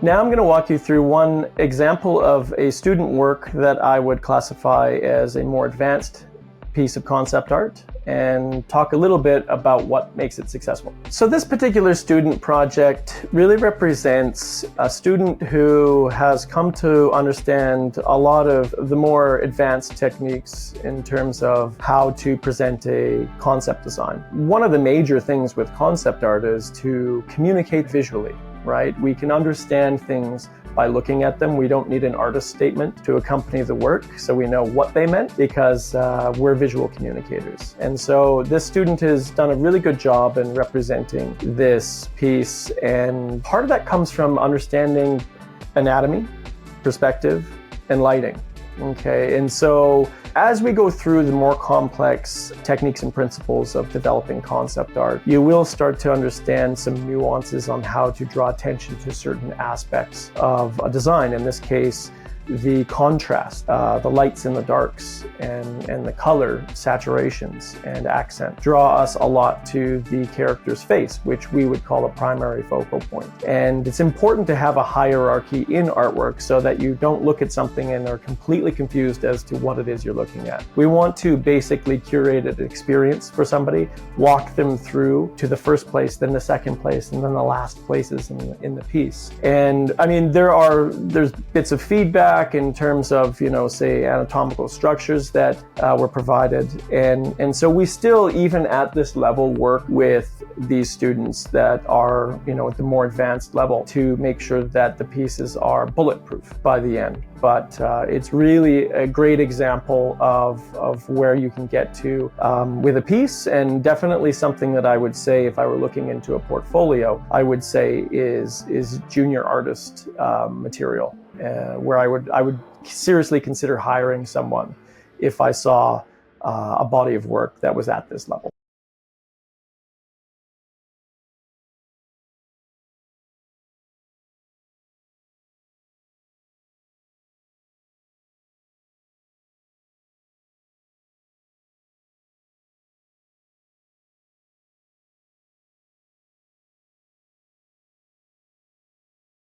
Now I'm going to walk you through one example of a student work that I would classify as a more advanced piece of concept art and talk a little bit about what makes it successful. So this particular student project really represents a student who has come to understand a lot of the more advanced techniques in terms of how to present a concept design. One of the major things with concept art is to communicate visually, right? We can understand things by looking at them. We don't need an artist statement to accompany the work, so we know what they meant because we're visual communicators. And so this student has done a really good job in representing this piece, and part of that comes from understanding anatomy, perspective, and lighting. Okay, and so as we go through the more complex techniques and principles of developing concept art, you will start to understand some nuances on how to draw attention to certain aspects of a design. In this case, the contrast, the lights and the darks, and the color saturations and accent draw us a lot to the character's face, which we would call a primary focal point. And it's important to have a hierarchy in artwork so that you don't look at something and are completely confused as to what it is you're looking at. We want to basically curate an experience for somebody, walk them through to the first place, then the second place, and then the last places in the piece. And I mean, there's bits of feedback in terms of, say anatomical structures that were provided. And so we still, even at this level, work with these students that are, at the more advanced level to make sure that the pieces are bulletproof by the end. But it's really a great example of where you can get to with a piece, and definitely something that I would say, if I were looking into a portfolio, I would say is junior artist material, where I would seriously consider hiring someone if I saw a body of work that was at this level.